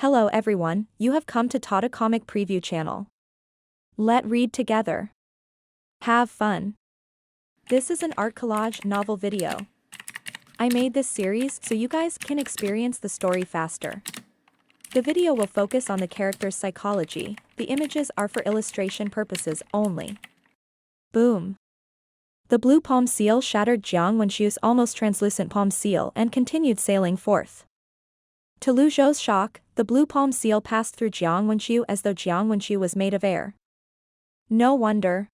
Hello everyone, you have come to Tata Comic Preview channel. Let read together. Have fun. This is an art collage novel video. I made this series so you guys can experience the story faster. The video will focus on the character's psychology, the images are for illustration purposes only. Boom. The blue palm seal shattered Jiang Wenxiu's almost translucent palm seal and continued sailing forth. To Lu Zhou's shock, the blue palm seal passed through Jiang Wenxiu as though Jiang Wenxiu was made of air. No wonder.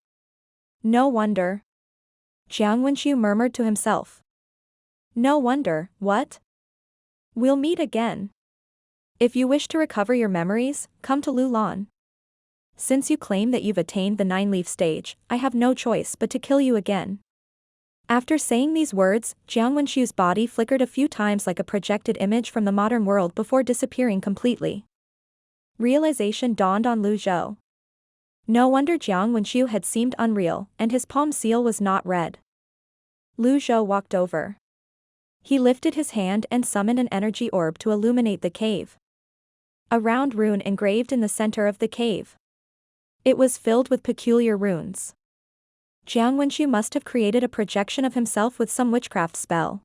No wonder. Jiang Wenxiu murmured to himself. No wonder, what? We'll meet again. If you wish to recover your memories, come to Lulan. Since you claim that you've attained the 9-leaf stage, I have no choice but to kill you again. After saying these words, Jiang Wenxiu's body flickered a few times like a projected image from the modern world before disappearing completely. Realization dawned on Lu Zhou. No wonder Jiang Wenxiu had seemed unreal, and his palm seal was not red. Lu Zhou walked over. He lifted his hand and summoned an energy orb to illuminate the cave. A round rune engraved in the center of the cave. It was filled with peculiar runes. Jiang Wenxiu must have created a projection of himself with some witchcraft spell.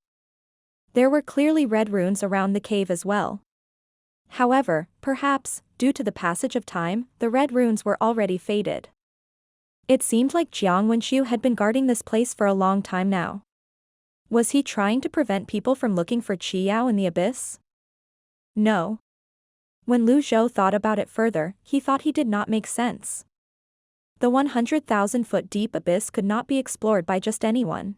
There were clearly red runes around the cave as well. However, perhaps, due to the passage of time, the red runes were already faded. It seemed like Jiang Wenxiu had been guarding this place for a long time now. Was he trying to prevent people from looking for Qiyao in the abyss? No. When Lu Zhou thought about it further, he thought he did not make sense. The 100,000-foot deep abyss could not be explored by just anyone.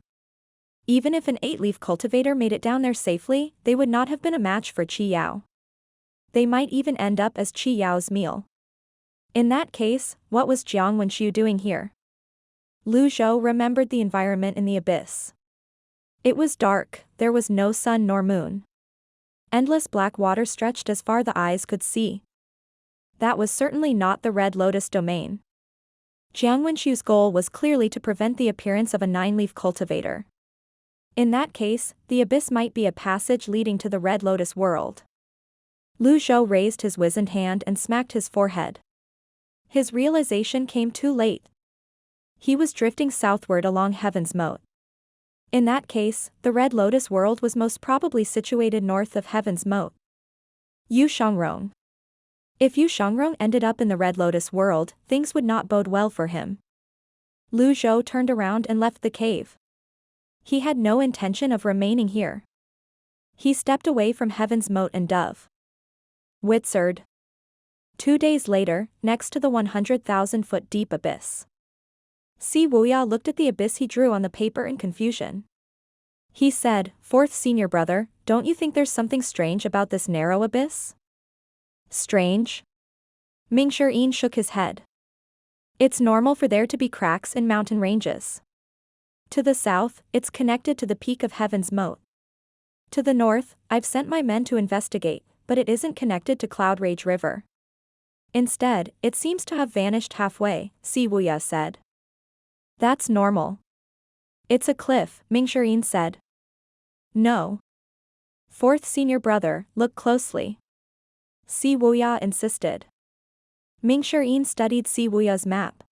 Even if an 8-leaf cultivator made it down there safely, they would not have been a match for Qiyao. They might even end up as Qiyao's meal. In that case, what was Jiang Wenxiu doing here? Lu Zhou remembered the environment in the abyss. It was dark, there was no sun nor moon. Endless black water stretched as far the eyes could see. That was certainly not the Red Lotus domain. Jiang Wenxiu's goal was clearly to prevent the appearance of a 9-leaf cultivator. In that case, the abyss might be a passage leading to the Red Lotus world. Lu Zhou raised his wizened hand and smacked his forehead. His realization came too late. He was drifting southward along Heaven's Moat. In that case, the Red Lotus world was most probably situated north of Heaven's Moat. Yu Shangrong. If Yu Shangrong ended up in the Red Lotus world, things would not bode well for him. Lu Zhou turned around and left the cave. He had no intention of remaining here. He stepped away from Heaven's Moat and Dove. Wizard. 2 days later, next to the 100,000-foot deep abyss. Si Wuya looked at the abyss he drew on the paper in confusion. He said, "Fourth senior brother, don't you think there's something strange about this narrow abyss?" Strange? Mingxian shook his head. It's normal for there to be cracks in mountain ranges. To the south, it's connected to the peak of Heaven's Moat. To the north, I've sent my men to investigate, but it isn't connected to Cloud Rage River. Instead, it seems to have vanished halfway, Si Wuya said. That's normal. It's a cliff, Mingxian said. No. Fourth senior brother, look closely. Si Wuya insisted. Mingxian studied Si Wuya's map.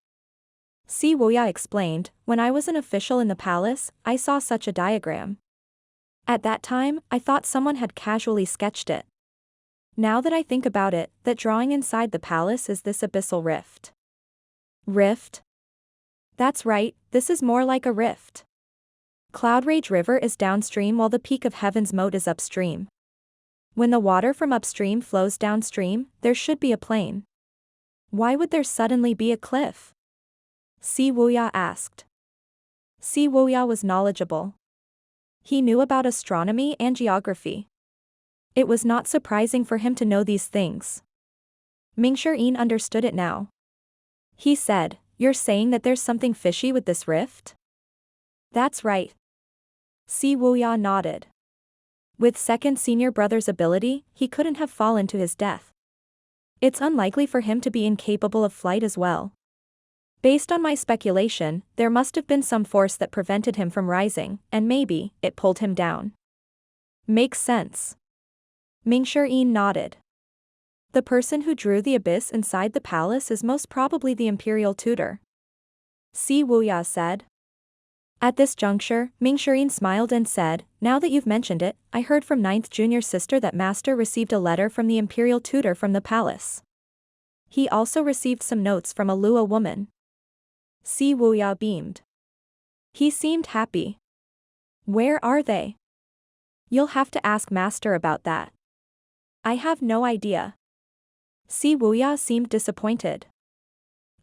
Si Wuya explained, when I was an official in the palace, I saw such a diagram. At that time, I thought someone had casually sketched it. Now that I think about it, that drawing inside the palace is this abyssal rift. Rift? That's right, this is more like a rift. Cloud Rage River is downstream while the peak of Heaven's Moat is upstream. When the water from upstream flows downstream, there should be a plain. Why would there suddenly be a cliff? Si Wuya asked. Si Wuya was knowledgeable. He knew about astronomy and geography. It was not surprising for him to know these things. Mingxian understood it now. He said, "You're saying that there's something fishy with this rift?" That's right. Si Wuya nodded. With second senior brother's ability, he couldn't have fallen to his death. It's unlikely for him to be incapable of flight as well. Based on my speculation, there must have been some force that prevented him from rising, and maybe, it pulled him down. Makes sense. Mingxian nodded. The person who drew the abyss inside the palace is most probably the imperial tutor. Si Wuya said. At this juncture, Ming Shirin smiled and said, now that you've mentioned it, I heard from 9th junior sister that master received a letter from the imperial tutor from the palace. He also received some notes from a Lua woman. Si Wuya beamed. He seemed happy. Where are they? You'll have to ask master about that. I have no idea. Si Wuya seemed disappointed.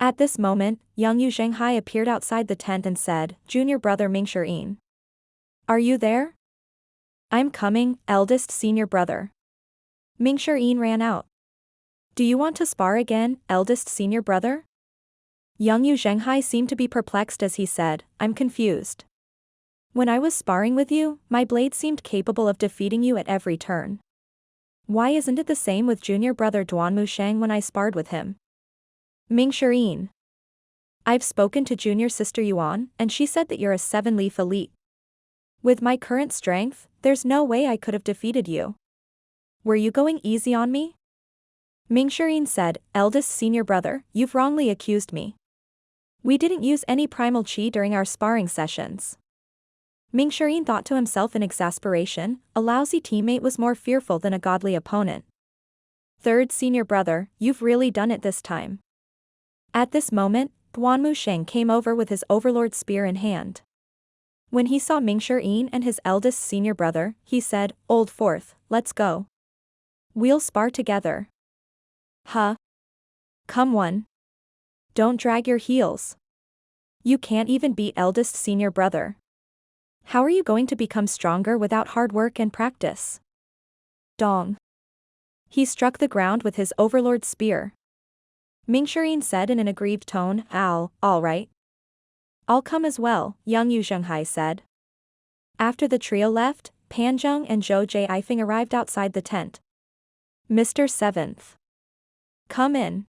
At this moment, young Zhenghai appeared outside the tent and said, Junior brother Ming Shirin. Are you there? I'm coming, eldest senior brother. Ming Shirin ran out. Do you want to spar again, eldest senior brother? Young Zhenghai seemed to be perplexed as he said, I'm confused. When I was sparring with you, my blade seemed capable of defeating you at every turn. Why isn't it the same with junior brother Duanmu Shang when I sparred with him? Ming Shirin. I've spoken to junior sister Yuan, and she said that you're a 7-leaf elite. With my current strength, there's no way I could have defeated you. Were you going easy on me? Ming Shirin said, eldest senior brother, you've wrongly accused me. We didn't use any primal chi during our sparring sessions. Ming Shirin thought to himself in exasperation, a lousy teammate was more fearful than a godly opponent. Third senior brother, you've really done it this time. At this moment, Duanmu Sheng came over with his overlord spear in hand. When he saw Ming Shirin and his eldest senior brother, he said, Old Fourth, let's go. We'll spar together. Huh? Come one. Don't drag your heels. You can't even beat eldest senior brother. How are you going to become stronger without hard work and practice? Dong. He struck the ground with his overlord spear. Ming Shirin said in an aggrieved tone, all right. I'll come as well, young Zhenghai said. After the trio left, Panzheng and Zhou Ifeng arrived outside the tent. Mr. 7th. Come in.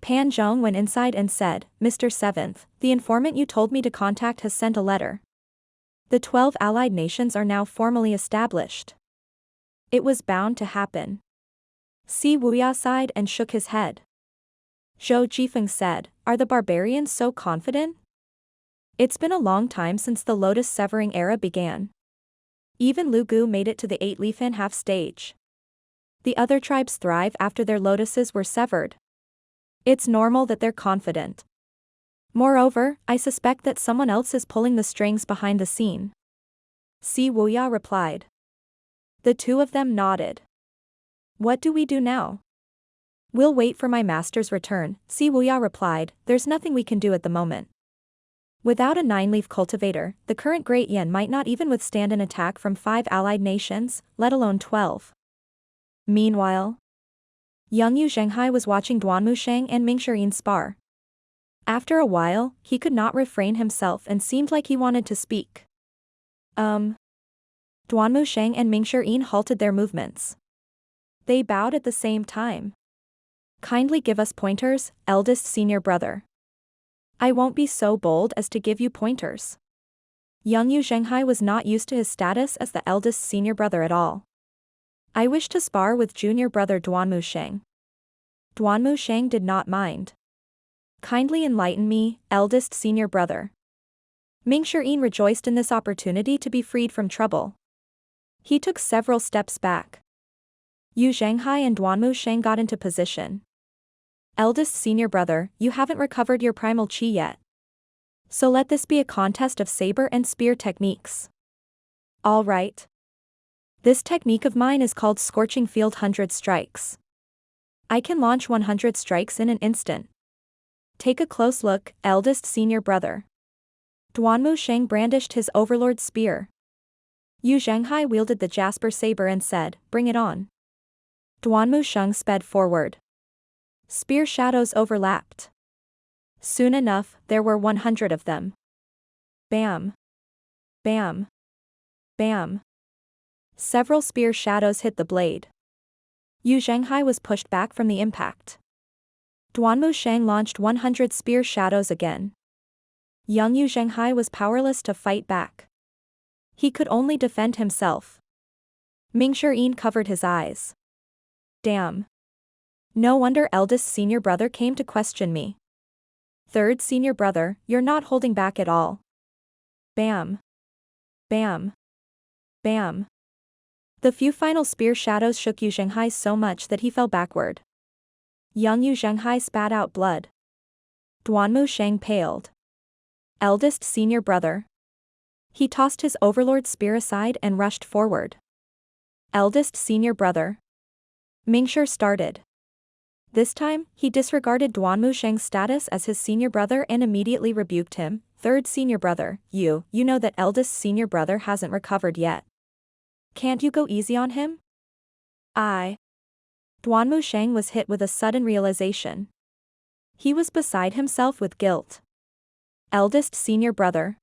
Panzheng went inside and said, Mr. 7th, the informant you told me to contact has sent a letter. The 12 allied nations are now formally established. It was bound to happen. Si Wuya sighed and shook his head. Zhou Jifeng said, are the barbarians so confident? It's been a long time since the lotus severing era began. Even Lu Gu made it to the 8-leaf and half stage. The other tribes thrive after their lotuses were severed. It's normal that they're confident. Moreover, I suspect that someone else is pulling the strings behind the scene. Si Wuya replied. The two of them nodded. What do we do now? We'll wait for my master's return, Si Wuya replied, there's nothing we can do at the moment. Without a 9-leaf cultivator, the current Great Yen might not even withstand an attack from 5 allied nations, let alone 12. Meanwhile, young Zhenghai was watching Duanmu Sheng and Ming Shirin spar. After a while, he could not refrain himself and seemed like he wanted to speak. Duanmu Sheng and Ming Shirin halted their movements. They bowed at the same time. Kindly give us pointers, eldest senior brother. I won't be so bold as to give you pointers. Young Zhenghai was not used to his status as the eldest senior brother at all. I wish to spar with junior brother Duanmu Sheng. Duanmu Sheng did not mind. Kindly enlighten me, eldest senior brother. Ming Shirin rejoiced in this opportunity to be freed from trouble. He took several steps back. Zhenghai and Duanmu Sheng got into position. Eldest senior brother, you haven't recovered your primal chi yet. So let this be a contest of saber and spear techniques. All right. This technique of mine is called Scorching Field 100 Strikes. I can launch 100 strikes in an instant. Take a close look, eldest senior brother. Duanmu Sheng brandished his overlord spear. Zhenghai wielded the jasper saber and said, bring it on. Duanmu Sheng sped forward. Spear shadows overlapped. Soon enough, there were 100 of them. Bam. Bam. Bam. Several spear shadows hit the blade. Zhenghai was pushed back from the impact. Duanmu Sheng launched 100 spear shadows again. Young Zhenghai was powerless to fight back. He could only defend himself. Ming Shirin covered his eyes. Damn. No wonder eldest senior brother came to question me. Third senior brother, you're not holding back at all. Bam. Bam. Bam. The few final spear shadows shook Zhenghai so much that he fell backward. Young Zhenghai spat out blood. Duanmu Sheng paled. Eldest senior brother. He tossed his overlord's spear aside and rushed forward. Eldest senior brother. Mingshi started. This time, he disregarded Duanmu Sheng's status as his senior brother and immediately rebuked him. Third senior brother, you know that eldest senior brother hasn't recovered yet. Can't you go easy on him? Duanmu Sheng was hit with a sudden realization. He was beside himself with guilt. Eldest senior brother.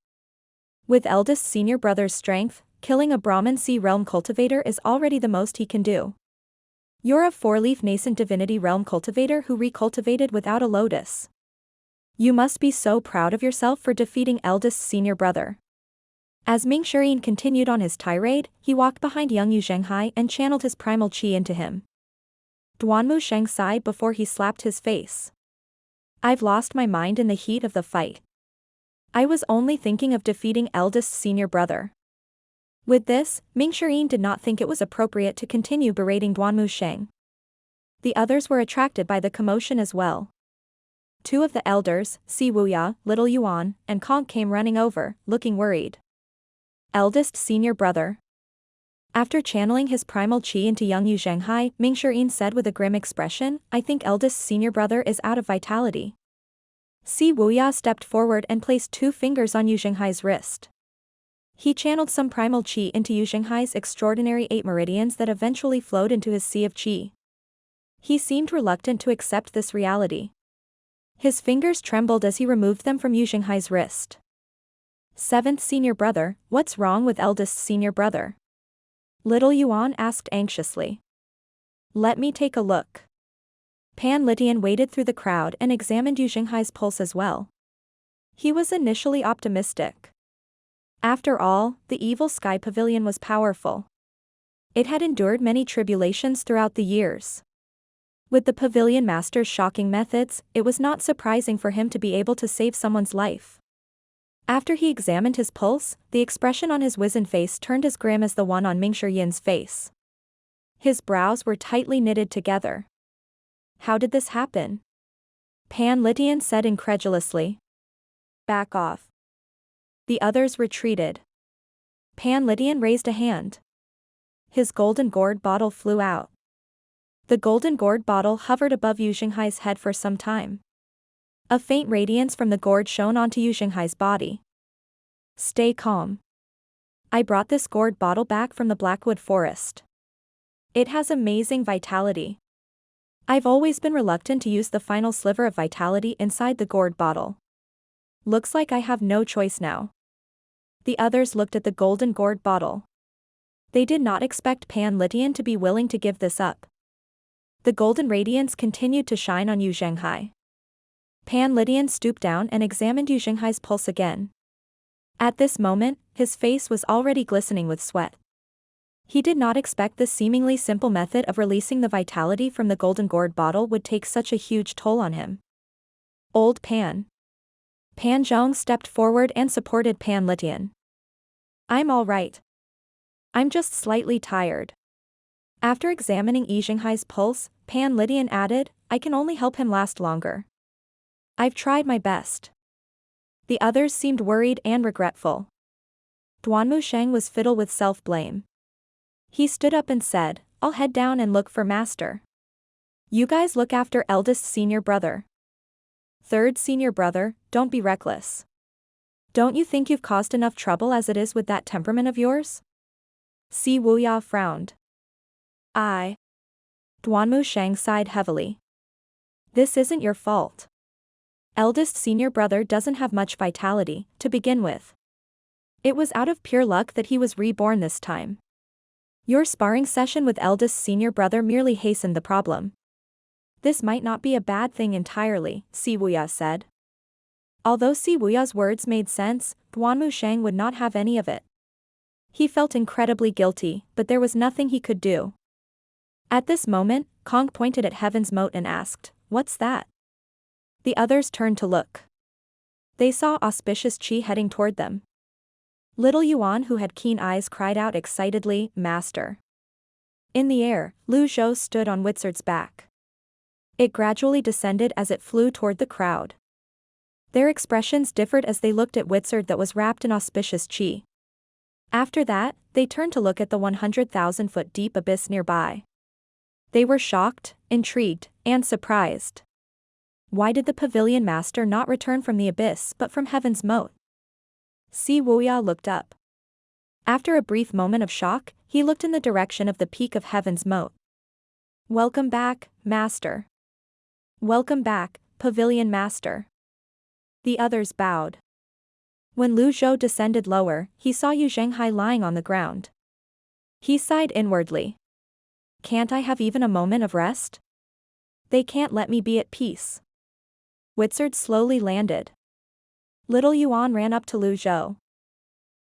With eldest senior brother's strength, killing a Brahmin Sea Realm cultivator is already the most he can do. You're a four-leaf nascent divinity realm cultivator who recultivated without a lotus. You must be so proud of yourself for defeating eldest senior brother. As Mingshi continued on his tirade, he walked behind young Zhenghai and channeled his primal chi into him. Duanmu Sheng sighed before he slapped his face. I've lost my mind in the heat of the fight. I was only thinking of defeating eldest senior brother. With this, Mingshi did not think it was appropriate to continue berating Duanmu Sheng. The others were attracted by the commotion as well. Two of the elders, Si Wuya, Little Yuan, and Kong came running over, looking worried. Eldest senior brother. After channeling his primal chi into young Zhenghai, Mingshi said with a grim expression, I think eldest senior brother is out of vitality. Si Wuya stepped forward and placed 2 fingers on Zhenghai's wrist. He channeled some primal chi into Zhenghai's extraordinary 8 meridians that eventually flowed into his sea of chi. He seemed reluctant to accept this reality. His fingers trembled as he removed them from Zhenghai's wrist. 7th senior brother, what's wrong with eldest senior brother? Little Yuan asked anxiously. Let me take a look. Pan Litian waded through the crowd and examined Zhenghai's pulse as well. He was initially optimistic. After all, the evil sky pavilion was powerful. It had endured many tribulations throughout the years. With the pavilion master's shocking methods, it was not surprising for him to be able to save someone's life. After he examined his pulse, the expression on his wizened face turned as grim as the one on Mingshi face. His brows were tightly knitted together. How did this happen? Pan Litian said incredulously. Back off. The others retreated. Pan Litian raised a hand. His golden gourd bottle flew out. The golden gourd bottle hovered above Zhenghai's head for some time. A faint radiance from the gourd shone onto Zhenghai's body. Stay calm. I brought this gourd bottle back from the Blackwood Forest. It has amazing vitality. I've always been reluctant to use the final sliver of vitality inside the gourd bottle. Looks like I have no choice now. The others looked at the golden gourd bottle. They did not expect Pan Litian to be willing to give this up. The golden radiance continued to shine on Zhenghai. Pan Litian stooped down and examined Zhenghai's pulse again. At this moment, his face was already glistening with sweat. He did not expect this seemingly simple method of releasing the vitality from the golden gourd bottle would take such a huge toll on him. Old Pan. Pan Zhong stepped forward and supported Pan Litian. I'm all right. I'm just slightly tired. After examining Zhenghai's pulse, Pan Litian added, I can only help him last longer. I've tried my best. The others seemed worried and regretful. Duanmu Sheng was filled with self-blame. He stood up and said, I'll head down and look for master. You guys look after eldest senior brother. Third senior brother, don't be reckless. Don't you think you've caused enough trouble as it is with that temperament of yours? Si Wuya frowned. Duanmu Sheng sighed heavily. This isn't your fault. Eldest senior brother doesn't have much vitality, to begin with. It was out of pure luck that he was reborn this time. Your sparring session with eldest senior brother merely hastened the problem. This might not be a bad thing entirely, Si Wuya said. Although Si Wuya's words made sense, Duanmu Sheng would not have any of it. He felt incredibly guilty, but there was nothing he could do. At this moment, Kong pointed at Heaven's Moat and asked, "What's that?" The others turned to look. They saw auspicious Qi heading toward them. Little Yuan, who had keen eyes, cried out excitedly, "Master!" In the air, Zhou stood on Wizard's back. It gradually descended as it flew toward the crowd. Their expressions differed as they looked at Wizard that was wrapped in auspicious Qi. After that, they turned to look at the 100,000-foot deep abyss nearby. They were shocked, intrigued, and surprised. Why did the pavilion master not return from the abyss but from Heaven's Moat? Wuya looked up. After a brief moment of shock, he looked in the direction of the peak of Heaven's Moat. "Welcome back, Master." "Welcome back, Pavilion Master." The others bowed. When Zhou descended lower, he saw Zhenghai lying on the ground. He sighed inwardly. "Can't I have even a moment of rest? They can't let me be at peace." Wizard slowly landed. Little Yuan ran up to Zhou.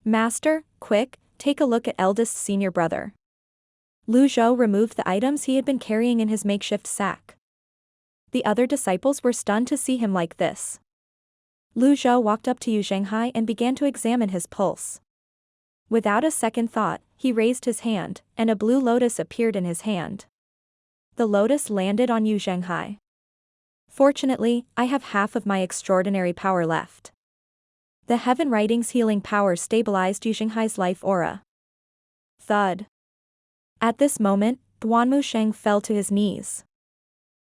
"Master, quick, take a look at eldest senior brother." Zhou removed the items he had been carrying in his makeshift sack. The other disciples were stunned to see him like this. Zhou walked up to Zhenghai and began to examine his pulse. Without a second thought, he raised his hand, and a blue lotus appeared in his hand. The lotus landed on Zhenghai. "Fortunately, I have half of my extraordinary power left." The Heaven Writing's healing power stabilized Zhenghai's life aura. Thud. At this moment, Duanmu fell to his knees.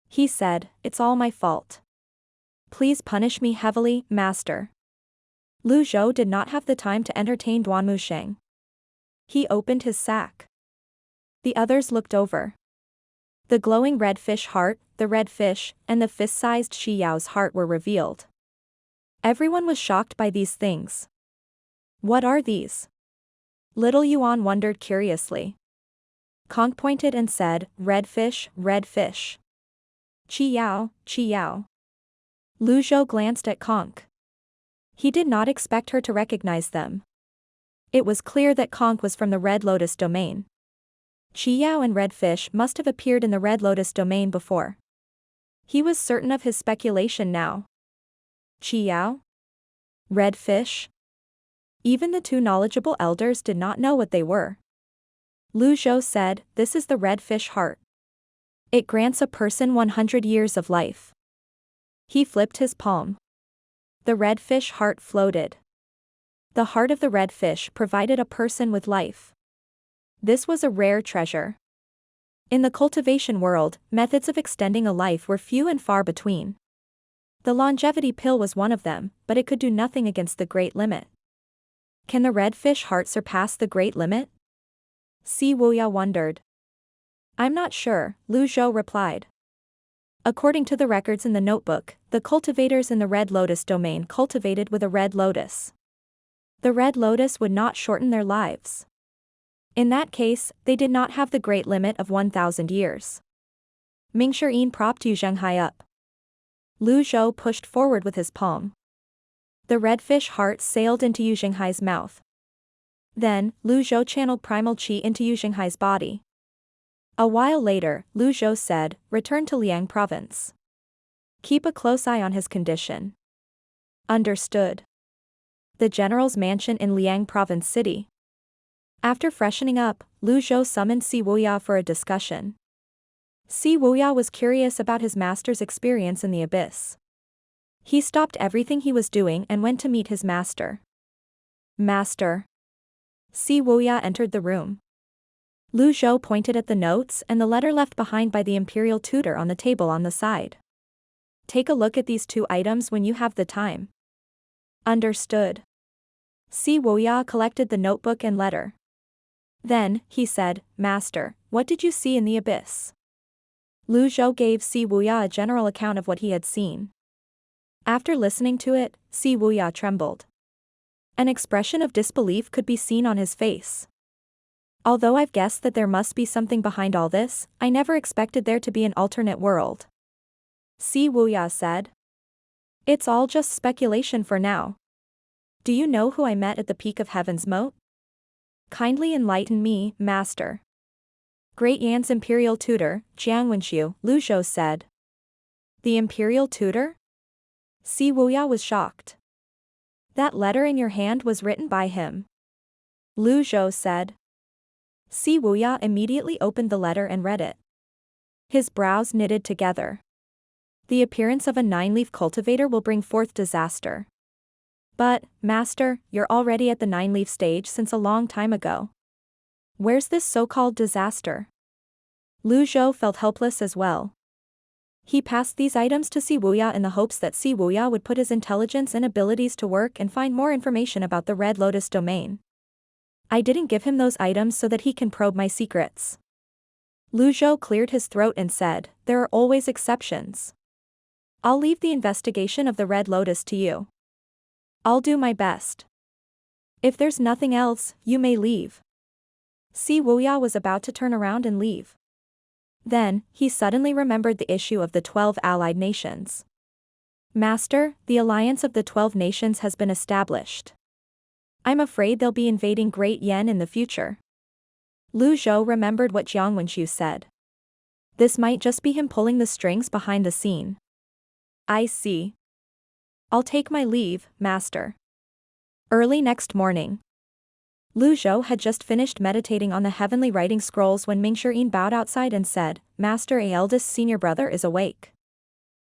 He said, "It's all my fault. Please punish me heavily, Master." Zhou did not have the time to entertain Duanmu. He opened his sack. The others looked over. The glowing red fish heart, the red fish, and the fist-sized Shi Yao's heart were revealed. Everyone was shocked by these things. "What are these?" Little Yuan wondered curiously. Kong pointed and said, "Red fish, red fish. Qi Yao, Qi Yao." Zhou glanced at Kong. He did not expect her to recognize them. It was clear that Kong was from the Red Lotus domain. Qi Yao and Red Fish must have appeared in the Red Lotus domain before. He was certain of his speculation now. Qi Yao? Red Fish? Even the two knowledgeable elders did not know what they were. Zhou said, "This is the red fish heart. It grants a person 100 years of life." He flipped his palm. The red fish heart floated. The heart of the red fish provided a person with life. This was a rare treasure. In the cultivation world, methods of extending a life were few and far between. The longevity pill was one of them, but it could do nothing against the great limit. Can the red fish heart surpass the great limit? Wuya wondered. "I'm not sure," Zhou replied. According to the records in the notebook, the cultivators in the Red Lotus domain cultivated with a red lotus. The red lotus would not shorten their lives. In that case, they did not have the great limit of 1,000 years. Mingxian propped Zhenghai up. Zhou pushed forward with his palm. The red fish heart sailed into Zhenghai's mouth. Then, Zhou channeled primal qi into Zhenghai's body. A while later, Zhou said, "Return to Liang province. Keep a close eye on his condition." Understood. The general's mansion in Liang province city. After freshening up, Zhou summoned Wuya for a discussion. Wuya was curious about his master's experience in the abyss. He stopped everything he was doing and went to meet his master. "Master." Wuya entered the room. Zhou pointed at the notes and the letter left behind by the imperial tutor on the table on the side. "Take a look at these two items when you have the time." Understood. Wuya collected the notebook and letter. Then, he said, "Master, what did you see in the abyss?" Zhou gave Wuya a general account of what he had seen. After listening to it, Wuya trembled. An expression of disbelief could be seen on his face. "Although I've guessed that there must be something behind all this, I never expected there to be an alternate world." Wuya said. "It's all just speculation for now. Do you know who I met at the peak of Heaven's Moat?" "Kindly enlighten me, Master." Great Yan's imperial tutor, Jiang Wenxiu, Lu Zhou said. The imperial tutor? Si Wuya was shocked. That letter in your hand was written by him. Lu Zhou said. Si Wuya immediately opened the letter and read it. His brows knitted together. The appearance of a 9-leaf cultivator will bring forth disaster. But, Master, you're already at the 9-leaf stage since a long time ago. Where's this so-called disaster? Lu Zhou felt helpless as well. He passed these items to Si Wuya in the hopes that Si Wuya would put his intelligence and abilities to work and find more information about the Red Lotus domain. I didn't give him those items so that he can probe my secrets. Lu Zhou cleared his throat and said, there are always exceptions. I'll leave the investigation of the Red Lotus to you. I'll do my best. If there's nothing else, you may leave. Si Wuya was about to turn around and leave. Then, he suddenly remembered the issue of the 12 allied nations. Master, the alliance of the 12 nations has been established. I'm afraid they'll be invading Great Yan in the future. Lu Zhou remembered what Jiang Wenxiu said. This might just be him pulling the strings behind the scene. I see. I'll take my leave, Master. Early next morning. Lu Zhou had just finished meditating on the heavenly writing scrolls when Ming Shiyin bowed outside and said, Master, a eldest senior brother is awake.